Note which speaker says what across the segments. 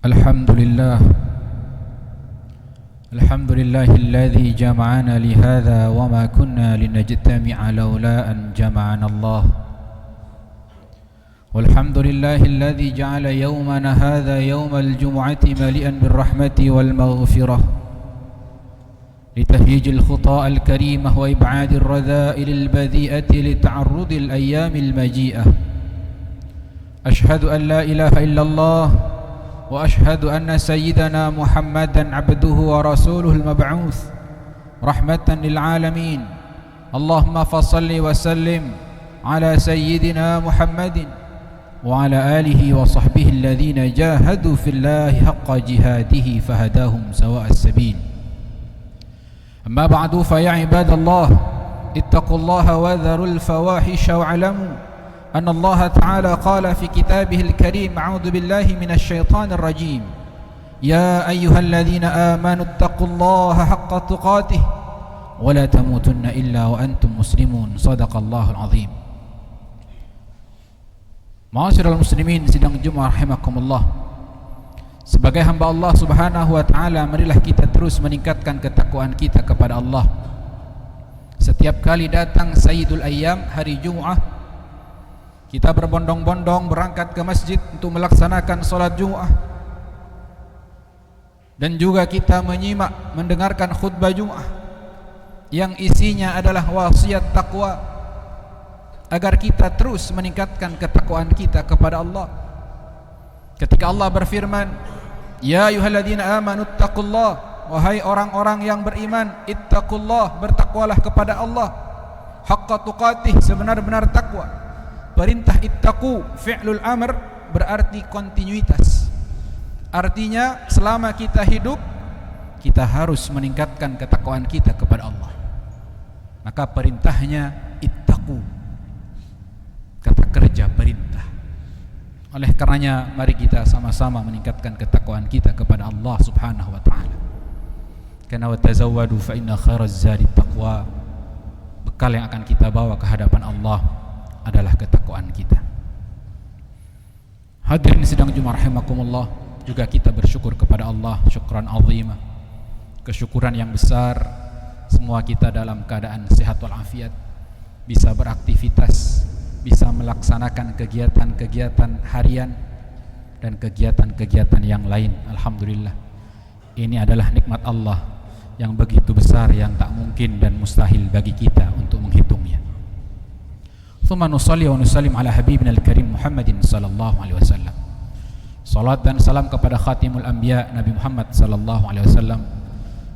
Speaker 1: الحمد لله الحمد لله الذي جمعنا لهذا وما كنا لنجتمع لولا أن جمعنا الله والحمد لله الذي جعل يومنا هذا يوم الجمعة مليئا بالرحمة والمغفرة لتهيج الخطى الكريمة وإبعاد الرذائل البذيئة لتعرض الأيام المجيئة. أشهد أن لا إله إلا الله وأشهد أن سيدنا محمدا عبده ورسوله المبعوث رحمة للعالمين. اللهم فصل وسلم على سيدنا محمد وعلى آله وصحبه الذين جاهدوا في الله حق جهاده فهداهم سواء السبيل. أما بعد فيا عباد الله اتقوا الله وذروا الفواحش واعلموا أن الله تعالى قال في كتابه الكريم أعوذ بالله من الشيطان الرجيم يا أيها الذين آمنوا اتقوا الله حق تقاته ولا تموتن إلا وأنتم مسلمون. صدق الله العظيم. Ma'asyiral muslimin sidang Jumat rahimakumullah. Sebagai hamba Allah Subhanahu wa taala, marilah kita terus meningkatkan ketakwaan kita kepada Allah. Setiap kali datang Sayyidul Ayyam, hari Jumat, kita berbondong-bondong berangkat ke masjid untuk melaksanakan salat Jumat. Dan juga kita mendengarkan khutbah Jumat yang isinya adalah wasiat takwa agar kita terus meningkatkan ketakwaan kita kepada Allah. Ketika Allah berfirman, ya ayyuhalladzina amanu ittaqullah, wahai orang-orang yang beriman, ittaqullah, bertakwalah kepada Allah, haqqa tuqatih, sebenar-benar takwa. Perintah ittaqu, fi'lul amr, berarti kontinuitas. Artinya selama kita hidup, kita harus meningkatkan ketakwaan kita kepada Allah. Maka perintahnya ittaqu, kata kerja perintah. Oleh karenanya mari kita sama-sama meningkatkan ketakwaan kita kepada Allah Subhanahu wa taala. Karena watazawwadu fa inna khairaz zadi taqwa. Bekal yang akan kita bawa ke hadapan Allah adalah ketakwaan kita. Hadirin sidang Jumat rahimakumullah, juga kita bersyukur kepada Allah syukran azima, kesyukuran yang besar. Semua kita dalam keadaan sehat walafiat, bisa beraktivitas, bisa melaksanakan kegiatan-kegiatan harian dan kegiatan-kegiatan yang lain. Alhamdulillah, ini adalah nikmat Allah yang begitu besar, yang tak mungkin dan mustahil bagi kita untuk menghitungnya. Thumma nusalli wa nusallim ala habibina al-karim Muhammadin sallallahu alaihi wasallam. Salat dan salam kepada khatimul anbiya Nabi Muhammad sallallahu alaihi wasallam.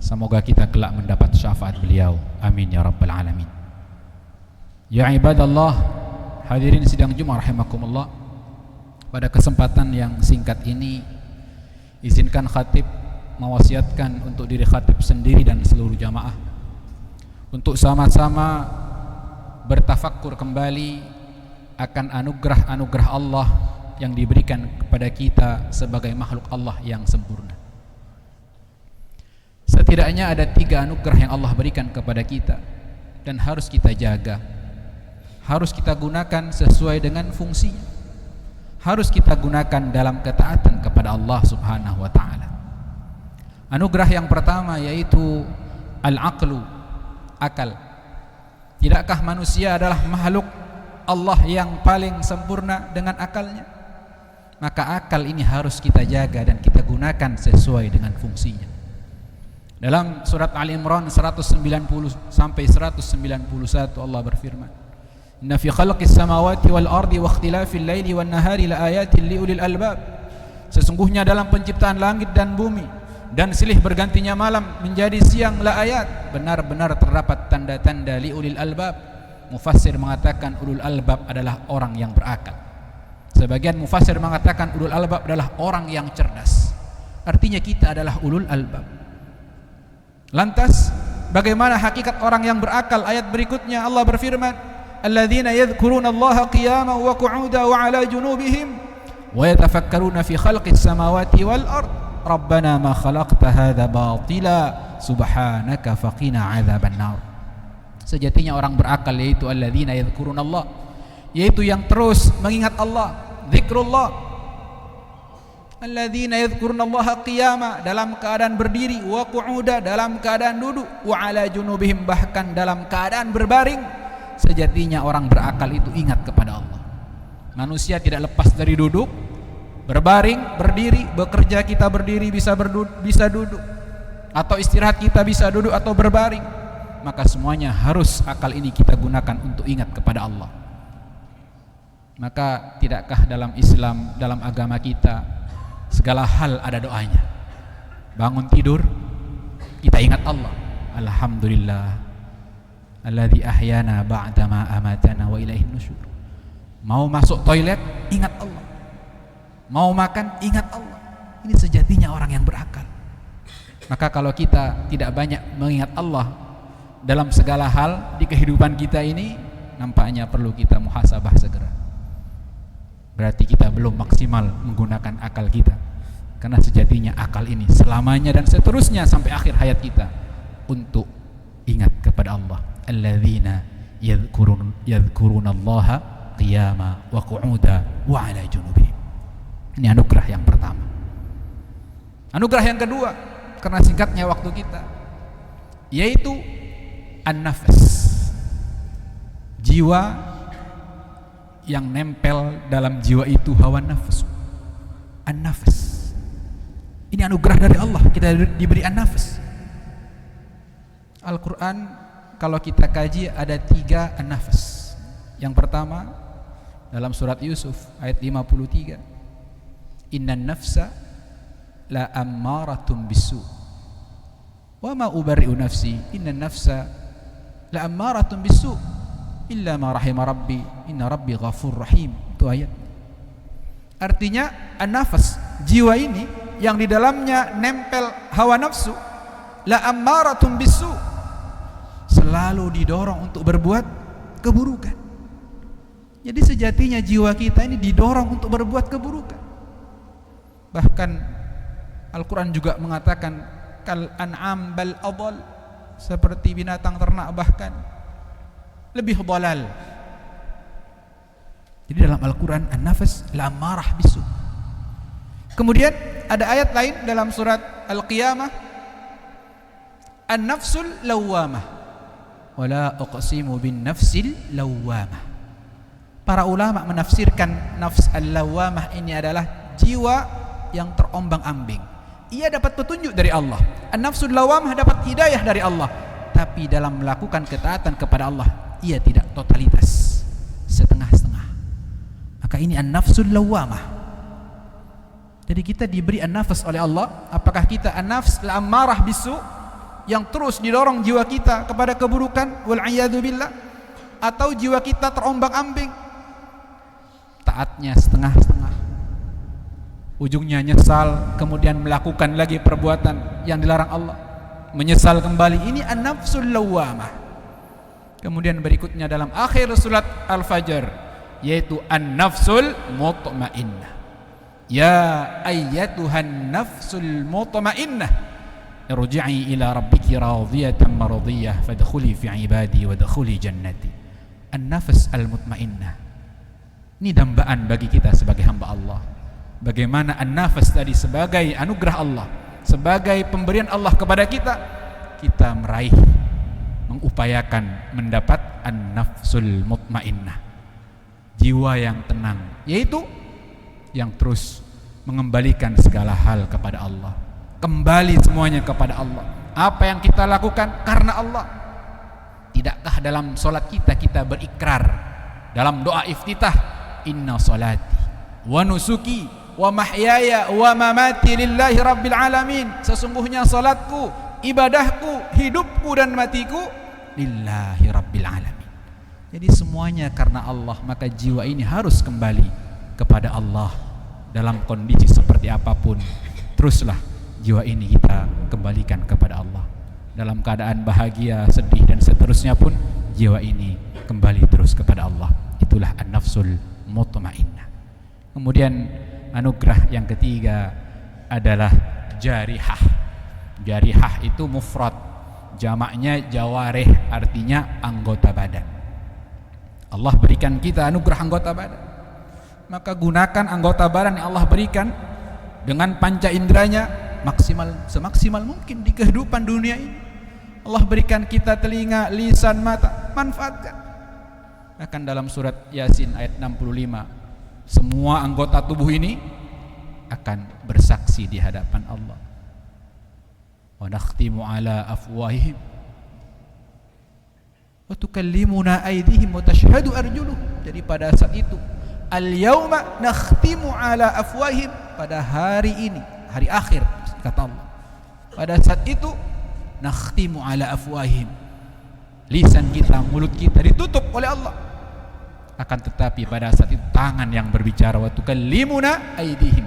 Speaker 1: Semoga kita kelak mendapat syafaat beliau. Amin ya rabbal alamin. Ya ibadallah, hadirin sidang Jumat rahimakumullah. Pada kesempatan yang singkat ini, izinkan khatib mewasiatkan untuk diri khatib sendiri dan seluruh jamaah untuk sama-sama bertafakkur kembali akan anugerah-anugerah Allah yang diberikan kepada kita sebagai makhluk Allah yang sempurna. Setidaknya ada 3 anugerah yang Allah berikan kepada kita dan harus kita jaga, harus kita gunakan sesuai dengan fungsinya, harus kita gunakan dalam ketaatan kepada Allah Subhanahu wa taala. Anugerah yang pertama yaitu al-aqlu, akal. Tidakkah manusia adalah makhluk Allah yang paling sempurna dengan akalnya? Maka akal ini harus kita jaga dan kita gunakan sesuai dengan fungsinya. Dalam surat Ali Imran 190 sampai 191 Allah berfirman, inna fi khalqis samawati wal ardi wa ikhtilafil laili wan nahari laayatin liulil albab. Sesungguhnya dalam penciptaan langit dan bumi dan silih bergantinya malam menjadi siang la ayat, benar-benar terdapat tanda-tanda liulil albab. Mufassir mengatakan ulul albab adalah orang yang berakal. Sebagian mufassir mengatakan ulul albab adalah orang yang cerdas. Artinya kita adalah ulul albab. Lantas bagaimana hakikat orang yang berakal? Ayat berikutnya Allah berfirman, alladzina yadhkurunallaha qiyaman wa qu'udan wa 'ala junubihim wa yatafakkaruna fi khalqis samawati wal ard rabbana ma khalaqta hadza batila subhanaka faqina 'adzaban nar. Sejatinya orang berakal yaitu alladzina yadhkurunallah, yaitu yang terus mengingat Allah, zikrullah. alladzina yadhkurunallaha qiyama, dalam keadaan berdiri, wa qu'uda, dalam keadaan duduk, wa ala junubihim, bahkan dalam keadaan berbaring. Sejatinya orang berakal itu ingat kepada Allah. Manusia tidak lepas dari duduk, berbaring, berdiri, bekerja kita berdiri bisa duduk, atau istirahat kita bisa duduk atau berbaring. Maka semuanya harus akal ini kita gunakan untuk ingat kepada Allah. Maka tidakkah dalam Islam, dalam agama kita, segala hal ada doanya. Bangun tidur, kita ingat Allah. Alhamdulillah alladzi ahyana ba'dama amatana wa ilaihin nusyur. Mau masuk toilet, ingat Allah. Mau makan, ingat Allah. Ini sejatinya orang yang berakal. Maka kalau kita tidak banyak mengingat Allah dalam segala hal di kehidupan kita ini, nampaknya perlu kita muhasabah segera. Berarti kita belum maksimal menggunakan akal kita. Karena sejatinya akal ini selamanya dan seterusnya sampai akhir hayat kita untuk ingat kepada Allah. Alladzina yadhkurunallaha qiyama wa qu'uda wa ala junubihim. Ini anugerah yang pertama. Anugerah yang kedua, karena singkatnya waktu kita, yaitu an-nafas. Jiwa yang nempel dalam jiwa itu hawa nafsu, an-nafas. Ini anugerah dari Allah, kita diberi an-nafas. Al-Quran kalau kita kaji ada 3 an-nafas. Yang pertama dalam surat Yusuf ayat 53, innan nafsa la ammaratun bisu wa ma ubarri'u nafsi innan nafsa la ammaratun bisu illa ma rahima rabbi inna rabbi ghafur rahim. Itu ayat. Artinya an-nafas, jiwa ini yang di dalamnya nempel hawa nafsu, la ammaratun bisu, selalu didorong untuk berbuat keburukan. Jadi sejatinya jiwa kita ini didorong untuk berbuat keburukan. Bahkan Al-Quran juga mengatakan kal an'am bal adal, seperti binatang ternak bahkan lebih dalal. Jadi dalam Al-Quran an-nafas la marah bisu. Kemudian ada ayat lain dalam surat Al-Qiyamah, an-nafsul lawwamah wala uqsimu bin nafsil lawwamah. Para ulama menafsirkan nafs al-lawwamah ini adalah jiwa yang terombang-ambing. Ia dapat petunjuk dari Allah. An-nafsul lawwamah dapat hidayah dari Allah, tapi dalam melakukan ketaatan kepada Allah ia tidak totalitas, setengah-setengah. Maka ini an-nafsul lawwamah. Jadi kita diberi an-nafas oleh Allah. Apakah kita an-nafs al-ammarah bisu yang terus didorong jiwa kita kepada keburukan, wal a'yadu billah, atau jiwa kita terombang-ambing, taatnya setengah-setengah, ujungnya nyesal, kemudian melakukan lagi perbuatan yang dilarang Allah, menyesal kembali. Ini an-nafsul lawwamah. Kemudian berikutnya dalam akhir surat Al-Fajr, yaitu an-nafsul mutmainnah. Ya ayyatuhan nafsul mutmainnah, irji'i ila rabbiki radiyatan mardiyah fadkhuli fi ibadi wadkhuli jannati. An-nafs al-mutmainnah. Ini dambaan bagi kita sebagai hamba Allah. Bagaimana an-nafas tadi sebagai anugerah Allah, sebagai pemberian Allah kepada kita, kita meraih, mengupayakan mendapat an-nafsul mutmainnah, jiwa yang tenang, yaitu yang terus mengembalikan segala hal kepada Allah, kembali semuanya kepada Allah. Apa yang kita lakukan karena Allah. Tidakkah dalam solat kita berikrar dalam doa iftitah, inna salati wa nusuki wa mahyaya wa mamati lillahi rabbil alamin. Sesungguhnya salatku, ibadahku, hidupku dan matiku lillahi rabbil alamin. Jadi semuanya karena Allah. Maka jiwa ini harus kembali kepada Allah dalam kondisi seperti apapun. Teruslah jiwa ini kita kembalikan kepada Allah. Dalam keadaan bahagia, sedih dan seterusnya pun jiwa ini kembali terus kepada Allah. Itulah an-nafsul mutmainnah. Kemudian anugerah yang ketiga adalah jarihah. Jarihah itu mufrad, jamaknya jawarih, artinya anggota badan. Allah berikan kita anugerah anggota badan. Maka gunakan anggota badan yang Allah berikan dengan panca inderanya semaksimal mungkin di kehidupan dunia ini. Allah berikan kita telinga, lisan, mata, manfaatkan. Bahkan dalam surat Yasin ayat 65, semua anggota tubuh ini akan bersaksi di hadapan Allah. Wa nakhtimu ala afwahihim wa tukallimuna aydihim wa tashhadu arjuluhum. Jadi pada saat itu, al-yauma nakhtimu ala afwahihim, pada hari ini, hari akhir kata Allah. Pada saat itu nakhtimu ala afwahihim, lisan kita, mulut kita ditutup oleh Allah. Akan tetapi pada saat itu tangan yang berbicara, wa tukallimuna aydihim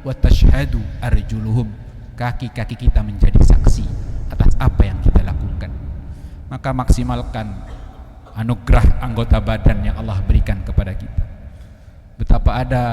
Speaker 1: wa tashhadu arjuluhum, kaki-kaki kita menjadi saksi atas apa yang kita lakukan. Maka maksimalkan anugerah anggota badan yang Allah berikan kepada kita. Betapa ada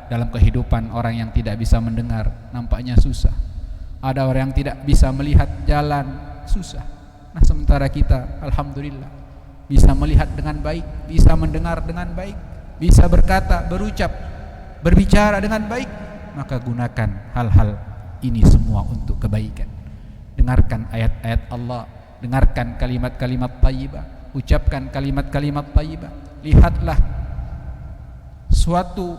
Speaker 1: dalam kehidupan orang yang tidak bisa mendengar, nampaknya susah. Ada orang yang tidak bisa melihat jalan, susah. Nah, sementara kita alhamdulillah bisa melihat dengan baik, bisa mendengar dengan baik, bisa berkata, berucap, berbicara dengan baik. Maka gunakan hal-hal ini semua untuk kebaikan. Dengarkan ayat-ayat Allah, dengarkan kalimat-kalimat thayyibah, ucapkan kalimat-kalimat thayyibah. Lihatlah suatu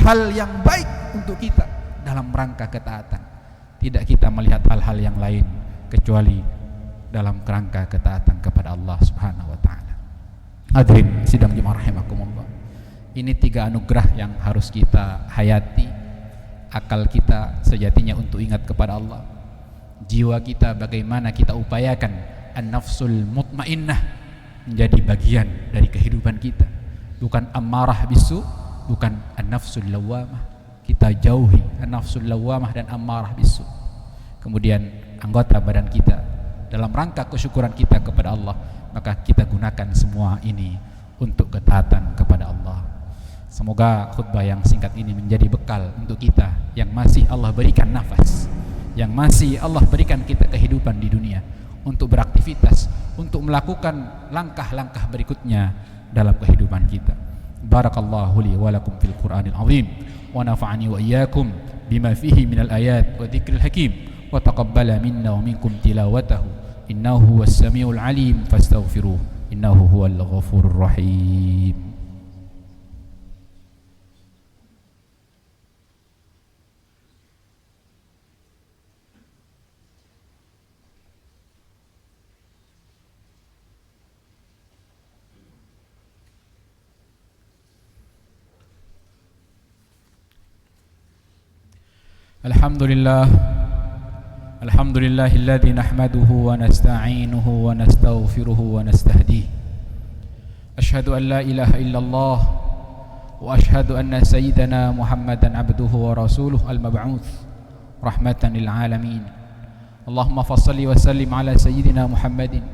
Speaker 1: hal yang baik untuk kita dalam rangka ketaatan. Tidak kita melihat hal-hal yang lain kecuali dalam kerangka ketaatan kepada Allah Subhanahu wa taala. Hadirin sidang jemaah rahimakumullah. Ini 3 anugerah yang harus kita hayati. Akal kita sejatinya untuk ingat kepada Allah. Jiwa kita bagaimana kita upayakan an-nafsul mutmainnah menjadi bagian dari kehidupan kita. Bukan ammarah bisu, bukan an-nafsul lawwamah. Kita jauhi an-nafsul lawwamah dan ammarah bisu. Kemudian anggota badan kita dalam rangka kesyukuran kita kepada Allah, maka kita gunakan semua ini untuk ketaatan kepada Allah. Semoga khutbah yang singkat ini menjadi bekal untuk kita yang masih Allah berikan nafas, yang masih Allah berikan kita kehidupan di dunia, untuk beraktivitas, untuk melakukan langkah-langkah berikutnya dalam kehidupan kita. Barakallahu li wa lakum fil Qur'anil azim, wa nafa'ani wa iyyakum bima fihi minal ayat wa dzikril hakim, wa taqabbala minna wa minkum tilawatahu, innahu huwas samiul alim, fastaghfiruh, innahu huwal ghafurur rahim. Alhamdulillahilladzi nahmaduhu wa nasta'inuhu wa nastaghfiruhu wa nastahdihi. Asyhadu an la ilaha illallah wa asyhadu anna sayyidana Muhammadan abduhu wa rasuluh al-mab'uts rahmatan lil alamin. Allahumma fassalli wa sallim ala sayyidina Muhammadin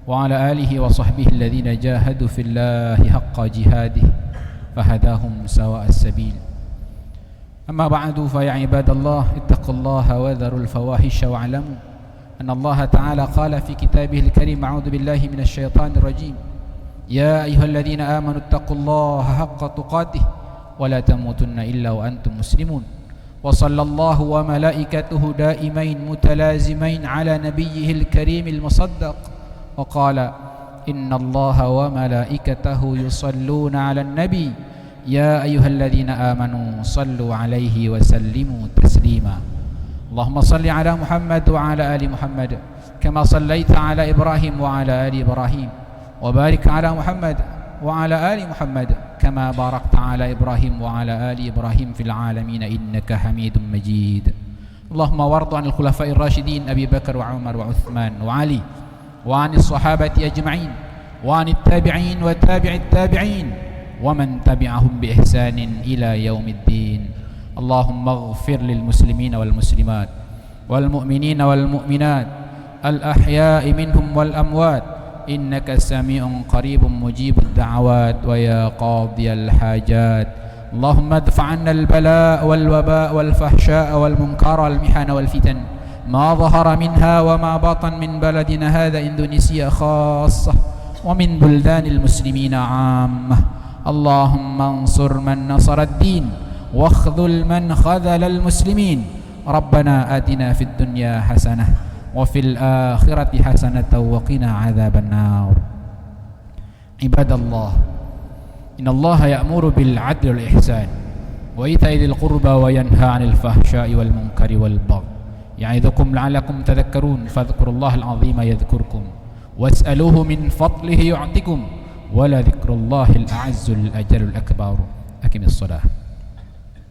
Speaker 1: wa ala alihi wa sahbihi alladhina jahadu fillahi haqqa jihadihi fahadahum sawa'as sabil. أما بعد فيا عباد الله اتقوا الله وذروا الفواحش واعلموا أن الله تعالى قال في كتابه الكريم أعوذ بالله من الشيطان الرجيم يا أيها الذين آمنوا اتقوا الله حق تقاته ولا تموتن إلا وأنتم مسلمون وصلى الله وملائكته دائمين متلازمين على نبيه الكريم المصدق وقال إن الله وملائكته يصلون على النبي يا أيها الذين آمنوا صلوا عليه وسلموا تسليما اللهم صل على محمد وعلى آل محمد كما صليت على إبراهيم وعلى آل إبراهيم وبارك على محمد وعلى آل محمد كما باركت على إبراهيم وعلى آل إبراهيم في العالمين إنك حميد مجيد اللهم وارض عن الخلفاء الراشدين أبي بكر وعمر وعثمان وعلي وعن الصحابة أجمعين وعن التابعين وتابع التابعين ومن تبعهم بإحسان إلى يوم الدين اللهم اغفر للمسلمين والمسلمات والمؤمنين والمؤمنات الأحياء منهم والأموات إنك سميع قريب مجيب الدعوات ويا قاضي الحاجات اللهم ادفع عنا البلاء والوباء والفحشاء والمنكر والمحن والفتن ما ظهر منها وما بطن من بلدنا هذا إندونيسيا خاصة ومن بلدان المسلمين عامة اللهم انصر من نصر الدين واخذل من خذل المسلمين ربنا آتنا في الدنيا حسنة وفي الآخرة حسنة وقنا عذاب النار عباد الله إن الله يأمر بالعدل والإحسان وإيتاء ذي القربى وينهى عن الفحشاء والمنكر والبغي يعظكم لعلكم تذكرون فاذكروا الله العظيم يذكركم واسألوه من فضله يعطكم ولذكر الله الأعز الأجل الأكبر أقم الصلاة